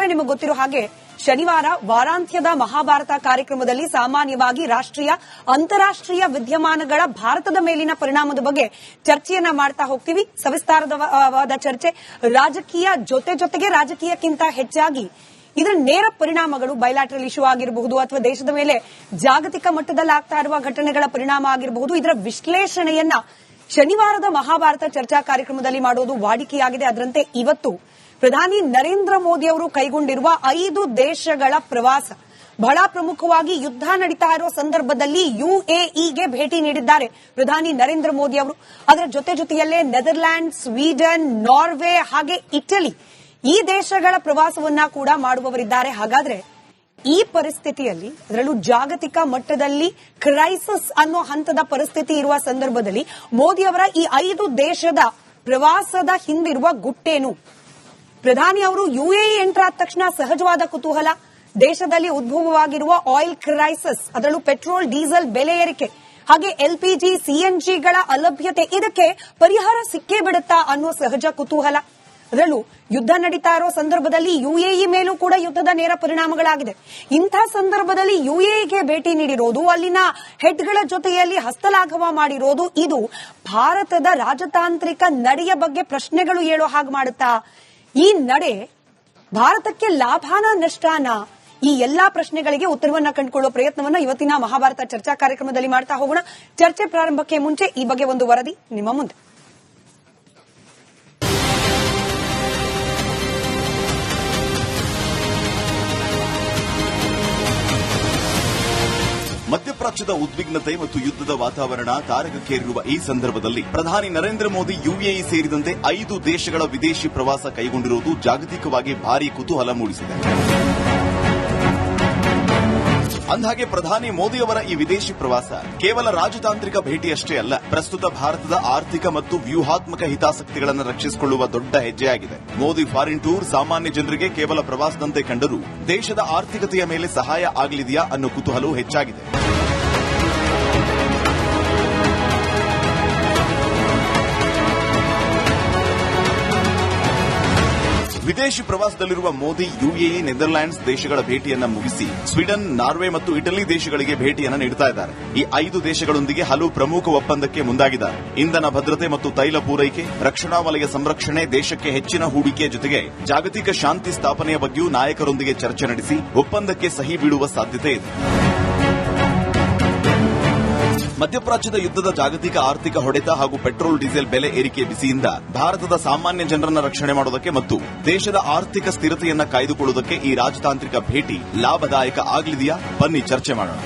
ವೀಕ್ಷಕರೇ, ನಿಮಗೆ ಗೊತ್ತಿರೋ ಹಾಗೆ ಶನಿವಾರ ವಾರಾಂತ್ಯದ ಮಹಾಭಾರತ ಕಾರ್ಯಕ್ರಮದಲ್ಲಿ ಸಾಮಾನ್ಯವಾಗಿ ರಾಷ್ಟ್ರೀಯ ಅಂತಾರಾಷ್ಟ್ರೀಯ ವಿದ್ಯಮಾನಗಳ ಭಾರತದ ಮೇಲಿನ ಪರಿಣಾಮದ ಬಗ್ಗೆ ಚರ್ಚೆಯನ್ನ ಮಾಡ್ತಾ ಹೋಗ್ತೀವಿ. ಸವಿಸ್ತಾರವಾದ ಚರ್ಚೆ, ರಾಜಕೀಯ ಜೊತೆಗೆ ರಾಜಕೀಯಕ್ಕಿಂತ ಹೆಚ್ಚಾಗಿ ಇದರ ನೇರ ಪರಿಣಾಮಗಳು, ಬೈಲಾಟರಲ್ ಇಶ್ಯೂ ಆಗಿರಬಹುದು ಅಥವಾ ದೇಶದ ಮೇಲೆ ಜಾಗತಿಕ ಮಟ್ಟದಲ್ಲಿ ಆಗ್ತಾ ಇರುವ ಘಟನೆಗಳ ಪರಿಣಾಮ ಆಗಿರಬಹುದು, ಇದರ ವಿಶ್ಲೇಷಣೆಯನ್ನ ಶನಿವಾರದ ಮಹಾಭಾರತ ಚರ್ಚಾ ಕಾರ್ಯಕ್ರಮದಲ್ಲಿ ಮಾಡೋದು ವಾಡಿಕೆಯಾಗಿದೆ. ಅದರಂತೆ ಇವತ್ತು ಪ್ರಧಾನಿ ನರೇಂದ್ರ ಮೋದಿ ಅವರು ಕೈಗೊಂಡಿರುವ 5 ದೇಶಗಳ ಪ್ರವಾಸ, ಬಹಳ ಪ್ರಮುಖವಾಗಿ ಯುದ್ಧ ನಡೀತಾ ಇರುವ ಸಂದರ್ಭದಲ್ಲಿ ಯುಎಇಗೆ ಭೇಟಿ ನೀಡಿದ್ದಾರೆ ಪ್ರಧಾನಿ ನರೇಂದ್ರ ಮೋದಿ ಅವರು. ಅದರ ಜೊತೆಯಲ್ಲೇ ನೆದರ್ಲ್ಯಾಂಡ್, ಸ್ವೀಡನ್, ನಾರ್ವೆ ಹಾಗೆ ಇಟಲಿ ಈ ದೇಶಗಳ ಪ್ರವಾಸವನ್ನ ಕೂಡ ಮಾಡುವವರಿದ್ದಾರೆ. ಹಾಗಾದ್ರೆ ಈ ಪರಿಸ್ಥಿತಿಯಲ್ಲಿ, ಅದರಲ್ಲೂ ಜಾಗತಿಕ ಮಟ್ಟದಲ್ಲಿ ಕ್ರೈಸಿಸ್ ಅನ್ನೋ ಹಂತದ ಪರಿಸ್ಥಿತಿ ಇರುವ ಸಂದರ್ಭದಲ್ಲಿ ಮೋದಿ ಅವರ ಈ 5 ದೇಶದ ಪ್ರವಾಸದ ಹಿಂದಿರುವ ಗುಟ್ಟೇನು? ಪ್ರಧಾನಿ ಅವರು ಯುಎಇ ಎಂಟರ್ ಆದ ತಕ್ಷಣ ಸಹಜವಾದ ಕುತೂಹಲ, ದೇಶದಲ್ಲಿ ಉದ್ಭವವಾಗಿರುವ ಆಯಿಲ್ ಕ್ರೈಸಿಸ್, ಅದರಲ್ಲೂ ಪೆಟ್ರೋಲ್ ಡೀಸೆಲ್ ಬೆಲೆ ಏರಿಕೆ ಹಾಗೆ ಎಲ್ಪಿಜಿ ಸಿಎನ್ಜಿಗಳ ಅಲಭ್ಯತೆ, ಇದಕ್ಕೆ ಪರಿಹಾರ ಸಿಕ್ಕೇ ಬಿಡುತ್ತಾ ಅನ್ನೋ ಸಹಜ ಕುತೂಹಲ. ಅದರಲ್ಲೂ ಯುದ್ಧ ನಡೀತಾ ಇರೋ ಸಂದರ್ಭದಲ್ಲಿ ಯುಎಇ ಮೇಲೂ ಕೂಡ ಯುದ್ಧದ ನೇರ ಪರಿಣಾಮಗಳಾಗಿದೆ. ಇಂಥ ಸಂದರ್ಭದಲ್ಲಿ ಯುಎಇಗೆ ಭೇಟಿ ನೀಡಿರೋದು, ಅಲ್ಲಿನ ಹೆಡ್ಗಳ ಜೊತೆಯಲ್ಲಿ ಹಸ್ತಲಾಘವ ಮಾಡಿರೋದು, ಇದು ಭಾರತದ ರಾಜತಾಂತ್ರಿಕ ನಡೆಯ ಬಗ್ಗೆ ಪ್ರಶ್ನೆಗಳು ಏಳೋ ಹಾಗೆ ಮಾಡುತ್ತಾ? ಈ ನಡೆ ಭಾರತಕ್ಕೆ ಲಾಭಾನ ನಷ್ಟಾನ? ಈ ಎಲ್ಲಾ ಪ್ರಶ್ನೆಗಳಿಗೆ ಉತ್ತರವನ್ನ ಕಂಡುಕೊಳ್ಳುವ ಪ್ರಯತ್ನವನ್ನ ಇವತ್ತಿನ ಮಹಾಭಾರತ ಚರ್ಚಾ ಕಾರ್ಯಕ್ರಮದಲ್ಲಿ ಮಾಡ್ತಾ ಹೋಗೋಣ. ಚರ್ಚೆ ಪ್ರಾರಂಭಕ್ಕೆ ಮುಂಚೆ ಈ ಬಗ್ಗೆ ಒಂದು ವರದಿ ನಿಮ್ಮ ಮುಂದೆ. ಮಧ್ಯಪ್ರಾಚ್ಯದ ಉದ್ವಿಗ್ನತೆ ಮತ್ತು ಯುದ್ಧದ ವಾತಾವರಣ ತಾರಕಕ್ಕೇರಿರುವ ಈ ಸಂದರ್ಭದಲ್ಲಿ ಪ್ರಧಾನಿ ನರೇಂದ್ರ ಮೋದಿ ಯುಎಇ ಸೇರಿದಂತೆ 5 ದೇಶಗಳ ವಿದೇಶಿ ಪ್ರವಾಸ ಕೈಗೊಂಡಿರುವುದು ಜಾಗತಿಕವಾಗಿ ಭಾರೀ ಕುತೂಹಲ ಮೂಡಿಸಿದೆ. ಅಂದಹಾಗೆ ಪ್ರಧಾನಿ ಮೋದಿ ಅವರ ಈ ವಿದೇಶಿ ಪ್ರವಾಸ ಕೇವಲ ರಾಜತಾಂತ್ರಿಕ ಭೇಟಿಯಷ್ಟೇ ಅಲ್ಲ, ಪ್ರಸ್ತುತ ಭಾರತದ ಆರ್ಥಿಕ ಮತ್ತು ವ್ಯೂಹಾತ್ಮಕ ಹಿತಾಸಕ್ತಿಗಳನ್ನು ರಕ್ಷಿಸಿಕೊಳ್ಳುವ ದೊಡ್ಡ ಹೆಜ್ಜೆಯಾಗಿದೆ. ಮೋದಿ ಫಾರಿನ್ ಟೂರ್ ಸಾಮಾನ್ಯ ಜನರಿಗೆ ಕೇವಲ ಪ್ರವಾಸದಂತೆ ಕಂಡರೂ ದೇಶದ ಆರ್ಥಿಕತೆಯ ಮೇಲೆ ಸಹಾಯ ಆಗಲಿದೆಯಾ ಅನ್ನೋ ಕುತೂಹಲವೂ ಹೆಚ್ಚಾಗಿದೆ. ವಿದೇಶಿ ಪ್ರವಾಸದಲ್ಲಿರುವ ಮೋದಿ ಯುಎಇ, ನೆದರ್ಲ್ಯಾಂಡ್ಸ್ ದೇಶಗಳ ಭೇಟಿಯನ್ನ ಮುಗಿಸಿ ಸ್ವೀಡನ್, ನಾರ್ವೆ ಮತ್ತು ಇಟಲಿ ದೇಶಗಳಿಗೆ ಭೇಟಿಯನ್ನ ನೀಡುತ್ತಾ ಇದ್ದಾರೆ. ಈ 5 ದೇಶಗಳೊಂದಿಗೆ ಹಲವು ಪ್ರಮುಖ ಒಪ್ಪಂದಕ್ಕೆ ಮುಂದಾಗಿದ್ದಾರೆ. ಇಂಧನ ಭದ್ರತೆ ಮತ್ತು ತೈಲ ಪೂರೈಕೆ, ರಕ್ಷಣಾ ವಲಯ ಸಂರಕ್ಷಣೆ, ದೇಶಕ್ಕೆ ಹೆಚ್ಚಿನ ಹೂಡಿಕೆ ಜೊತೆಗೆ ಜಾಗತಿಕ ಶಾಂತಿ ಸ್ಥಾಪನೆಯ ಬಗ್ಗೆಯೂ ನಾಯಕರೊಂದಿಗೆ ಚರ್ಚೆ ನಡೆಸಿ ಒಪ್ಪಂದಕ್ಕೆ ಸಹಿ ಬೀಳುವ ಸಾಧ್ಯತೆ ಇದೆ. ಮಧ್ಯಪ್ರಾಚ್ಯದ ಯುದ್ಧದ ಜಾಗತಿಕ ಆರ್ಥಿಕ ಹೊಡೆತ ಹಾಗೂ ಪೆಟ್ರೋಲ್ ಡೀಸೆಲ್ ಬೆಲೆ ಏರಿಕೆ ಬಿಸಿಯಿಂದ ಭಾರತದ ಸಾಮಾನ್ಯ ಜನರನ್ನ ರಕ್ಷಣೆ ಮಾಡುವುದಕ್ಕೆ ಮತ್ತು ದೇಶದ ಆರ್ಥಿಕ ಸ್ಥಿರತೆಯನ್ನ ಕಾಯ್ದುಕೊಳ್ಳುವುದಕ್ಕೆ ಈ ರಾಜತಾಂತ್ರಿಕ ಭೇಟಿ ಲಾಭದಾಯಕ ಆಗಲಿದೆಯಾ? ಬನ್ನಿ ಚರ್ಚೆ ಮಾಡೋಣ.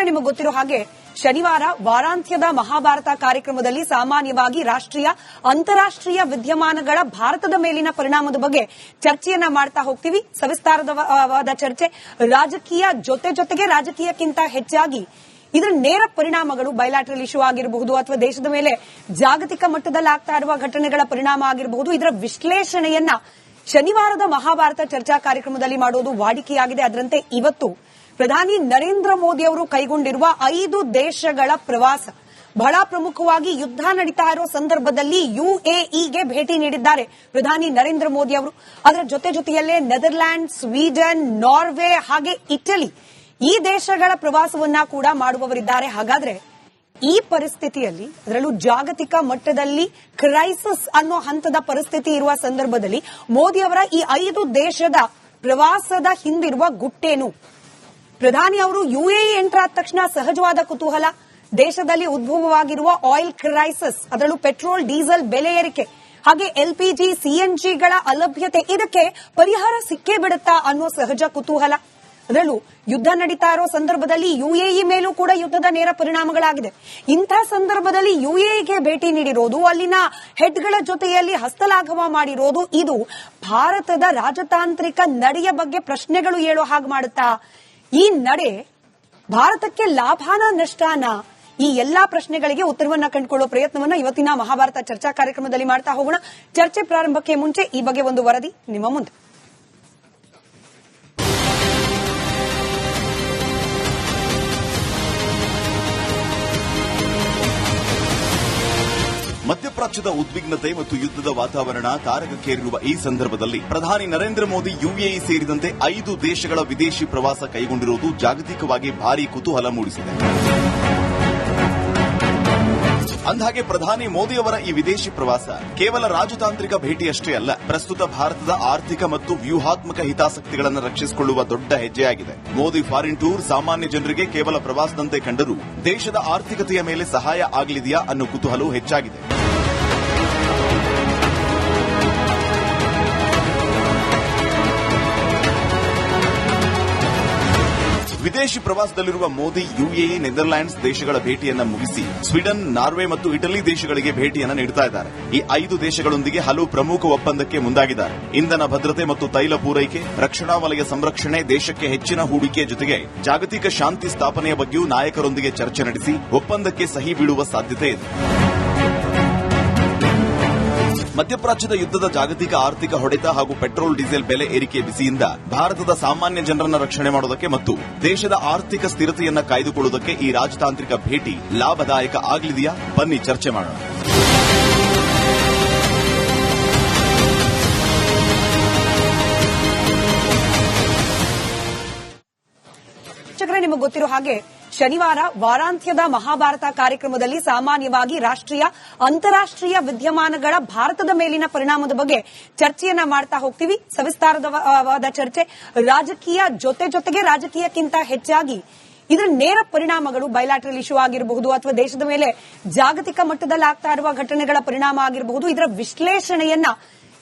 ನಿಮಗೆ ಗೊತ್ತಿರೋ ಹಾಗೆ ಶನಿವಾರ ವಾರಾಂತ್ಯದ ಮಹಾಭಾರತ ಕಾರ್ಯಕ್ರಮದಲ್ಲಿ ಸಾಮಾನ್ಯವಾಗಿ ರಾಷ್ಟ್ರೀಯ ಅಂತಾರಾಷ್ಟ್ರೀಯ ವಿದ್ಯಮಾನಗಳ ಭಾರತದ ಮೇಲಿನ ಪರಿಣಾಮದ ಬಗ್ಗೆ ಚರ್ಚೆಯನ್ನ ಮಾಡ್ತಾ ಹೋಗ್ತೀವಿ. ಸವಿಸ್ತಾರವಾದ ಚರ್ಚೆ, ರಾಜಕೀಯ ಜೊತೆಗೆ ರಾಜಕೀಯಕ್ಕಿಂತ ಹೆಚ್ಚಾಗಿ ಇದರ ನೇರ ಪರಿಣಾಮಗಳು, ಬೈಲಾಟರಲ್ ಇಶ್ಯೂ ಆಗಿರಬಹುದು ಅಥವಾ ದೇಶದ ಮೇಲೆ ಜಾಗತಿಕ ಮಟ್ಟದಲ್ಲಿ ಆಗ್ತಾ ಇರುವ ಘಟನೆಗಳ ಪರಿಣಾಮ ಆಗಿರಬಹುದು, ಇದರ ವಿಶ್ಲೇಷಣೆಯನ್ನ ಶನಿವಾರದ ಮಹಾಭಾರತ ಚರ್ಚಾ ಕಾರ್ಯಕ್ರಮದಲ್ಲಿ ಮಾಡೋದು ವಾಡಿಕೆಯಾಗಿದೆ. ಅದರಂತೆ ಇವತ್ತು ಪ್ರಧಾನಿ ನರೇಂದ್ರ ಮೋದಿ ಅವರು ಕೈಗೊಂಡಿರುವ 5 ದೇಶಗಳ ಪ್ರವಾಸ, ಬಹಳ ಪ್ರಮುಖವಾಗಿ ಯುದ್ಧ ನಡೀತಾ ಇರೋ ಸಂದರ್ಭದಲ್ಲಿ ಯುಎಇಗೆ ಭೇಟಿ ನೀಡಿದ್ದಾರೆ ಪ್ರಧಾನಿ ನರೇಂದ್ರ ಮೋದಿ ಅವರು. ಅದರ ಜೊತೆಯಲ್ಲೇ ನೆದರ್ಲ್ಯಾಂಡ್, ಸ್ವೀಡನ್, ನಾರ್ವೆ ಹಾಗೆ ಇಟಲಿ ಈ ದೇಶಗಳ ಪ್ರವಾಸವನ್ನ ಕೂಡ ಮಾಡುವವರಿದ್ದಾರೆ. ಹಾಗಾದ್ರೆ ಈ ಪರಿಸ್ಥಿತಿಯಲ್ಲಿ, ಅದರಲ್ಲೂ ಜಾಗತಿಕ ಮಟ್ಟದಲ್ಲಿ ಕ್ರೈಸಿಸ್ ಅನ್ನೋ ಹಂತದ ಪರಿಸ್ಥಿತಿ ಇರುವ ಸಂದರ್ಭದಲ್ಲಿ ಮೋದಿ ಅವರ ಈ 5 ದೇಶದ ಪ್ರವಾಸದ ಹಿಂದಿರುವ ಗುಟ್ಟೇನು? ಪ್ರಧಾನಿ ಅವರು ಯುಎಇ ಎಂಟರ್ ಆದ ತಕ್ಷಣ ಸಹಜವಾದ ಕುತೂಹಲ, ದೇಶದಲ್ಲಿ ಉದ್ಭವವಾಗಿರುವ ಆಯಿಲ್ ಕ್ರೈಸಿಸ್, ಅದರಲ್ಲೂ ಪೆಟ್ರೋಲ್ ಡೀಸೆಲ್ ಬೆಲೆ ಏರಿಕೆ ಹಾಗೆ ಎಲ್ಪಿಜಿ ಸಿಎನ್ಜಿಗಳ ಅಲಭ್ಯತೆ, ಇದಕ್ಕೆ ಪರಿಹಾರ ಸಿಕ್ಕೇ ಬಿಡುತ್ತಾ ಅನ್ನೋ ಸಹಜ ಕುತೂಹಲ. ಅದರಲ್ಲೂ ಯುದ್ಧ ನಡೀತಾ ಇರೋ ಸಂದರ್ಭದಲ್ಲಿ ಯುಎಇ ಮೇಲೂ ಕೂಡ ಯುದ್ಧದ ನೇರ ಪರಿಣಾಮಗಳಾಗಿದೆ. ಇಂಥ ಸಂದರ್ಭದಲ್ಲಿ ಯುಎಇಗೆ ಭೇಟಿ ನೀಡಿರೋದು, ಅಲ್ಲಿನ ಹೆಡ್ಗಳ ಜೊತೆಯಲ್ಲಿ ಹಸ್ತಲಾಘವ ಮಾಡಿರೋದು, ಇದು ಭಾರತದ ರಾಜತಾಂತ್ರಿಕ ನಡೆಯ ಬಗ್ಗೆ ಪ್ರಶ್ನೆಗಳು ಏಳೋ ಹಾಗೆ ಮಾಡುತ್ತಾ? ಈ ನಡೆ ಭಾರತಕ್ಕೆ ಲಾಭಾನ ನಷ್ಟಾನ? ಈ ಎಲ್ಲಾ ಪ್ರಶ್ನೆಗಳಿಗೆ ಉತ್ತರವನ್ನ ಕಂಡುಕೊಳ್ಳುವ ಪ್ರಯತ್ನವನ್ನ ಇವತ್ತಿನ ಮಹಾಭಾರತ ಚರ್ಚಾ ಕಾರ್ಯಕ್ರಮದಲ್ಲಿ ಮಾಡ್ತಾ ಹೋಗೋಣ. ಚರ್ಚೆ ಪ್ರಾರಂಭಕ್ಕೆ ಮುಂಚೆ ಈ ಬಗ್ಗೆ ಒಂದು ವರದಿ ನಿಮ್ಮ ಮುಂದೆ. ಮಧ್ಯಪ್ರಾಚ್ಯದ ಉದ್ವಿಗ್ನತೆ ಮತ್ತು ಯುದ್ಧದ ವಾತಾವರಣ ತಾರಕಕ್ಕೇರಿರುವ ಈ ಸಂದರ್ಭದಲ್ಲಿ ಪ್ರಧಾನಿ ನರೇಂದ್ರ ಮೋದಿ ಯುಎಇ ಸೇರಿದಂತೆ 5 ದೇಶಗಳ ವಿದೇಶಿ ಪ್ರವಾಸ ಕೈಗೊಂಡಿರುವುದು ಜಾಗತಿಕವಾಗಿ ಭಾರೀ ಕುತೂಹಲ ಮೂಡಿಸಿದೆ. ಅಂದಹಾಗೆ ಪ್ರಧಾನಿ ಮೋದಿಯವರ ಈ ವಿದೇಶಿ ಪ್ರವಾಸ ಕೇವಲ ರಾಜತಾಂತ್ರಿಕ ಭೇಟಿಯಷ್ಟೇ ಅಲ್ಲ, ಪ್ರಸ್ತುತ ಭಾರತದ ಆರ್ಥಿಕ ಮತ್ತು ವ್ಯೂಹಾತ್ಮಕ ಹಿತಾಸಕ್ತಿಗಳನ್ನು ರಕ್ಷಿಸಿಕೊಳ್ಳುವ ದೊಡ್ಡ ಹೆಜ್ಜೆಯಾಗಿದೆ. ಮೋದಿ ಫಾರಿನ್ ಟೂರ್ ಸಾಮಾನ್ಯ ಜನರಿಗೆ ಕೇವಲ ಪ್ರವಾಸದಂತೆ ಕಂಡರೂ ದೇಶದ ಆರ್ಥಿಕತೆಯ ಮೇಲೆ ಸಹಾಯ ಆಗಲಿದೆಯಾ ಅನ್ನೋ ಕುತೂಹಲವೂ ಹೆಚ್ಚಾಗಿದೆ. ವಿದೇಶಿ ಪ್ರವಾಸದಲ್ಲಿರುವ ಮೋದಿ ಯುಎಇ, ನೆದರ್ಲ್ಯಾಂಡ್ಸ್ ದೇಶಗಳ ಭೇಟಿಯನ್ನ ಮುಗಿಸಿ ಸ್ವೀಡನ್, ನಾರ್ವೆ ಮತ್ತು ಇಟಲಿ ದೇಶಗಳಿಗೆ ಭೇಟಿಯನ್ನ ನೀಡುತ್ತಾ ಇದ್ದಾರೆ. ಈ 5 ದೇಶಗಳೊಂದಿಗೆ ಹಲವು ಪ್ರಮುಖ ಒಪ್ಪಂದಕ್ಕೆ ಮುಂದಾಗಿದ್ದಾರೆ. ಇಂಧನ ಭದ್ರತೆ ಮತ್ತು ತೈಲ ಪೂರೈಕೆ, ರಕ್ಷಣಾ ವಲಯ ಸಂರಕ್ಷಣೆ, ದೇಶಕ್ಕೆ ಹೆಚ್ಚಿನ ಹೂಡಿಕೆ ಜೊತೆಗೆ ಜಾಗತಿಕ ಶಾಂತಿ ಸ್ಥಾಪನೆಯ ಬಗ್ಗೆಯೂ ನಾಯಕರೊಂದಿಗೆ ಚರ್ಚೆ ನಡೆಸಿ ಒಪ್ಪಂದಕ್ಕೆ ಸಹಿ ಬೀಳುವ ಸಾಧ್ಯತೆ ಇದೆ. ಮಧ್ಯಪ್ರಾಚ್ಯದ ಯುದ್ಧದ ಜಾಗತಿಕ ಆರ್ಥಿಕ ಹೊಡೆತ ಹಾಗೂ ಪೆಟ್ರೋಲ್ ಡೀಸೆಲ್ ಬೆಲೆ ಏರಿಕೆ ಬಿಸಿಯಿಂದ ಭಾರತದ ಸಾಮಾನ್ಯ ಜನರನ್ನ ರಕ್ಷಣೆ ಮಾಡುವುದಕ್ಕೆ ಮತ್ತು ದೇಶದ ಆರ್ಥಿಕ ಸ್ಥಿರತೆಯನ್ನ ಕಾಯ್ದುಕೊಳ್ಳುವುದಕ್ಕೆ ಈ ರಾಜತಾಂತ್ರಿಕ ಭೇಟಿ ಲಾಭದಾಯಕ ಆಗಲಿದೆಯಾ? ಬನ್ನಿ ಚರ್ಚೆ ಮಾಡೋಣ. ನಿಮಗೆ ಗೊತ್ತಿರೋ ಹಾಗೆ ಶನಿವಾರ ವಾರಾಂತ್ಯದ ಮಹಾಭಾರತ ಕಾರ್ಯಕ್ರಮದಲ್ಲಿ ಸಾಮಾನ್ಯವಾಗಿ ರಾಷ್ಟ್ರೀಯ ಅಂತಾರಾಷ್ಟ್ರೀಯ ವಿದ್ಯಮಾನಗಳ ಭಾರತದ ಮೇಲಿನ ಪರಿಣಾಮದ ಬಗ್ಗೆ ಚರ್ಚೆಯನ್ನ ಮಾಡ್ತಾ ಹೋಗ್ತೀವಿ. ಸವಿಸ್ತಾರವಾದ ಚರ್ಚೆ, ರಾಜಕೀಯ ಜೊತೆಗೆ ರಾಜಕೀಯಕ್ಕಿಂತ ಹೆಚ್ಚಾಗಿ ಇದರ ನೇರ ಪರಿಣಾಮಗಳು, ಬೈಲಾಟರಲ್ ಇಶ್ಯೂ ಆಗಿರಬಹುದು ಅಥವಾ ದೇಶದ ಮೇಲೆ ಜಾಗತಿಕ ಮಟ್ಟದಲ್ಲಿ ಆಗ್ತಾ ಇರುವ ಘಟನೆಗಳ ಪರಿಣಾಮ ಆಗಿರಬಹುದು, ಇದರ ವಿಶ್ಲೇಷಣೆಯನ್ನ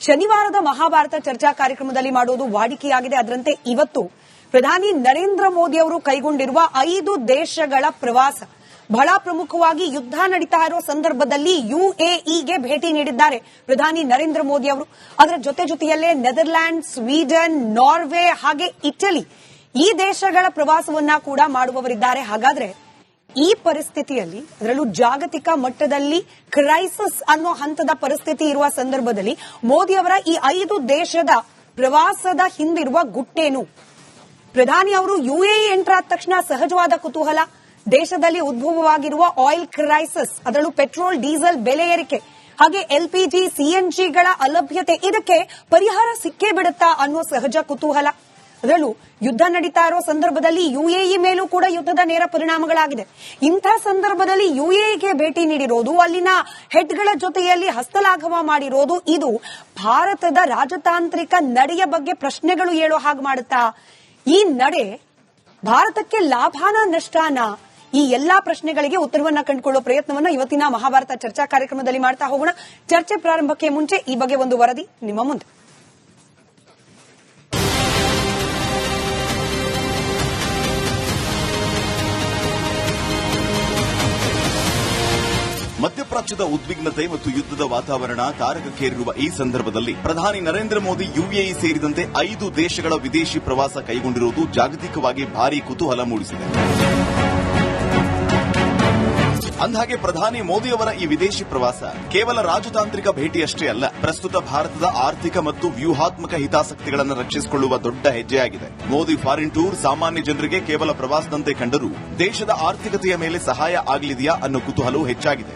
ಶನಿವಾರದ ಮಹಾಭಾರತ ಚರ್ಚಾ ಕಾರ್ಯಕ್ರಮದಲ್ಲಿ ಮಾಡುವುದು ವಾಡಿಕೆಯಾಗಿದೆ. ಅದರಂತೆ ಇವತ್ತು ಪ್ರಧಾನಿ ನರೇಂದ್ರ ಮೋದಿ ಅವರು ಕೈಗೊಂಡಿರುವ 5 ದೇಶಗಳ ಪ್ರವಾಸ, ಬಹಳ ಪ್ರಮುಖವಾಗಿ ಯುದ್ಧ ನಡೀತಾ ಇರೋ ಸಂದರ್ಭದಲ್ಲಿ ಯುಎಇಗೆ ಭೇಟಿ ನೀಡಿದ್ದಾರೆ ಪ್ರಧಾನಿ ನರೇಂದ್ರ ಮೋದಿ ಅವರು. ಅದರ ಜೊತೆಯಲ್ಲೇ ನೆದರ್ಲ್ಯಾಂಡ್, ಸ್ವೀಡನ್, ನಾರ್ವೆ ಹಾಗೆ ಇಟಲಿ ಈ ದೇಶಗಳ ಪ್ರವಾಸವನ್ನ ಕೂಡ ಮಾಡುವವರಿದ್ದಾರೆ. ಹಾಗಾದ್ರೆ ಈ ಪರಿಸ್ಥಿತಿಯಲ್ಲಿ, ಅದರಲ್ಲೂ ಜಾಗತಿಕ ಮಟ್ಟದಲ್ಲಿ ಕ್ರೈಸಿಸ್ ಅನ್ನೋ ಹಂತದ ಪರಿಸ್ಥಿತಿ ಇರುವ ಸಂದರ್ಭದಲ್ಲಿ ಮೋದಿ ಅವರ ಈ 5 ದೇಶದ ಪ್ರವಾಸದ ಹಿಂದಿರುವ ಗುಟ್ಟೇನು? ಪ್ರಧಾನಿ ಅವರು ಯುಎಇ ಎಂಟರ್ ಆದ ತಕ್ಷಣ ಸಹಜವಾದ ಕುತೂಹಲ, ದೇಶದಲ್ಲಿ ಉದ್ಭವವಾಗಿರುವ ಆಯಿಲ್ ಕ್ರೈಸಿಸ್, ಅದರಲ್ಲೂ ಪೆಟ್ರೋಲ್ ಡೀಸೆಲ್ ಬೆಲೆ ಏರಿಕೆ ಹಾಗೆ ಎಲ್ಪಿಜಿ ಸಿಎನ್ಜಿಗಳ ಅಲಭ್ಯತೆ, ಇದಕ್ಕೆ ಪರಿಹಾರ ಸಿಕ್ಕೇ ಬಿಡುತ್ತಾ ಅನ್ನೋ ಸಹಜ ಕುತೂಹಲ. ಅದರಲ್ಲೂ ಯುದ್ಧ ನಡೀತಾ ಇರೋ ಸಂದರ್ಭದಲ್ಲಿ ಯುಎಇ ಮೇಲೂ ಕೂಡ ಯುದ್ಧದ ನೇರ ಪರಿಣಾಮಗಳಾಗಿದೆ. ಇಂಥ ಸಂದರ್ಭದಲ್ಲಿ ಯುಎಇಗೆ ಭೇಟಿ ನೀಡಿರೋದು, ಅಲ್ಲಿನ ಹೆಡ್ಗಳ ಜೊತೆಯಲ್ಲಿ ಹಸ್ತಲಾಘವ ಮಾಡಿರೋದು, ಇದು ಭಾರತದ ರಾಜತಾಂತ್ರಿಕ ನಡೆಯ ಬಗ್ಗೆ ಪ್ರಶ್ನೆಗಳು ಏಳೋ ಹಾಗೆ ಮಾಡುತ್ತಾ? ಈ ನಡೆ ಭಾರತಕ್ಕೆ ಲಾಭಾನ ನಷ್ಟಾನ? ಈ ಎಲ್ಲಾ ಪ್ರಶ್ನೆಗಳಿಗೆ ಉತ್ತರವನ್ನ ಕಂಡುಕೊಳ್ಳುವ ಪ್ರಯತ್ನವನ್ನ ಇವತ್ತಿನ ಮಹಾಭಾರತ ಚರ್ಚಾ ಕಾರ್ಯಕ್ರಮದಲ್ಲಿ ಮಾಡ್ತಾ ಹೋಗೋಣ. ಚರ್ಚೆ ಪ್ರಾರಂಭಕ್ಕೆ ಮುಂಚೆ ಈ ಬಗ್ಗೆ ಒಂದು ವರದಿ ನಿಮ್ಮ ಮುಂದೆ. ಮಧ್ಯಪ್ರಾಚ್ಯದ ಉದ್ವಿಗ್ನತೆ ಮತ್ತು ಯುದ್ಧದ ವಾತಾವರಣ ತಾರಕಕ್ಕೇರಿರುವ ಈ ಸಂದರ್ಭದಲ್ಲಿ ಪ್ರಧಾನಿ ನರೇಂದ್ರ ಮೋದಿ ಯುಎಇ ಸೇರಿದಂತೆ 5 ದೇಶಗಳ ವಿದೇಶಿ ಪ್ರವಾಸ ಕೈಗೊಂಡಿರುವುದು ಜಾಗತಿಕವಾಗಿ ಭಾರೀ ಕುತೂಹಲ ಮೂಡಿಸಿದೆ. ಅಂದಹಾಗೆ ಪ್ರಧಾನಿ ಮೋದಿಯವರ ಈ ವಿದೇಶಿ ಪ್ರವಾಸ ಕೇವಲ ರಾಜತಾಂತ್ರಿಕ ಭೇಟಿಯಷ್ಟೇ ಅಲ್ಲ, ಪ್ರಸ್ತುತ ಭಾರತದ ಆರ್ಥಿಕ ಮತ್ತು ವ್ಯೂಹಾತ್ಮಕ ಹಿತಾಸಕ್ತಿಗಳನ್ನು ರಕ್ಷಿಸಿಕೊಳ್ಳುವ ದೊಡ್ಡ ಹೆಜ್ಜೆಯಾಗಿದೆ. ಮೋದಿ ಫಾರಿನ್ ಟೂರ್ ಸಾಮಾನ್ಯ ಜನರಿಗೆ ಕೇವಲ ಪ್ರವಾಸದಂತೆ ಕಂಡರೂ ದೇಶದ ಆರ್ಥಿಕತೆಯ ಮೇಲೆ ಸಹಾಯ ಆಗಲಿದೆಯಾ ಅನ್ನೋ ಕುತೂಹಲವೂ ಹೆಚ್ಚಾಗಿದೆ.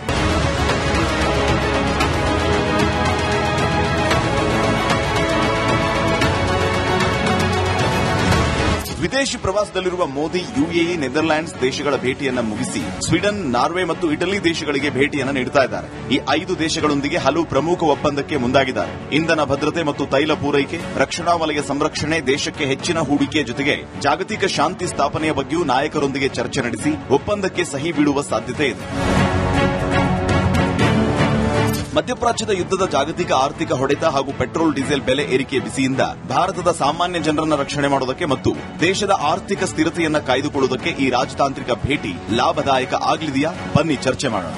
ವಿದೇಶಿ ಪ್ರವಾಸದಲ್ಲಿರುವ ಮೋದಿ ಯುಎಇ, ನೆದರ್ಲ್ಯಾಂಡ್ಸ್ ದೇಶಗಳ ಭೇಟಿಯನ್ನ ಮುಗಿಸಿ ಸ್ವೀಡನ್, ನಾರ್ವೆ ಮತ್ತು ಇಟಲಿ ದೇಶಗಳಿಗೆ ಭೇಟಿಯನ್ನ ನೀಡುತ್ತಾ ಇದ್ದಾರೆ. ಈ 5 ದೇಶಗಳೊಂದಿಗೆ ಹಲವು ಪ್ರಮುಖ ಒಪ್ಪಂದಕ್ಕೆ ಮುಂದಾಗಿದ್ದಾರೆ. ಇಂಧನ ಭದ್ರತೆ ಮತ್ತು ತೈಲ ಪೂರೈಕೆ, ರಕ್ಷಣಾ ವಲಯ ಸಂರಕ್ಷಣೆ, ದೇಶಕ್ಕೆ ಹೆಚ್ಚಿನ ಹೂಡಿಕೆ ಜೊತೆಗೆ ಜಾಗತಿಕ ಶಾಂತಿ ಸ್ಥಾಪನೆಯ ಬಗ್ಗೆಯೂ ನಾಯಕರೊಂದಿಗೆ ಚರ್ಚೆ ನಡೆಸಿ ಒಪ್ಪಂದಕ್ಕೆ ಸಹಿ ಬೀಳುವ ಸಾಧ್ಯತೆ ಇದೆ. ಮಧ್ಯಪ್ರಾಚ್ಯದ ಯುದ್ಧದ ಜಾಗತಿಕ ಆರ್ಥಿಕ ಹೊಡೆತ ಹಾಗೂ ಪೆಟ್ರೋಲ್ ಡೀಸೆಲ್ ಬೆಲೆ ಏರಿಕೆ ಬಿಸಿಯಿಂದ ಭಾರತದ ಸಾಮಾನ್ಯ ಜನರನ್ನ ರಕ್ಷಣೆ ಮಾಡುವುದಕ್ಕೆ ಮತ್ತು ದೇಶದ ಆರ್ಥಿಕ ಸ್ಥಿರತೆಯನ್ನ ಕಾಯ್ದುಕೊಳ್ಳುವುದಕ್ಕೆ ಈ ರಾಜತಾಂತ್ರಿಕ ಭೇಟಿ ಲಾಭದಾಯಕ ಆಗಲಿದೆಯಾ? ಬನ್ನಿ ಚರ್ಚೆ ಮಾಡೋಣ.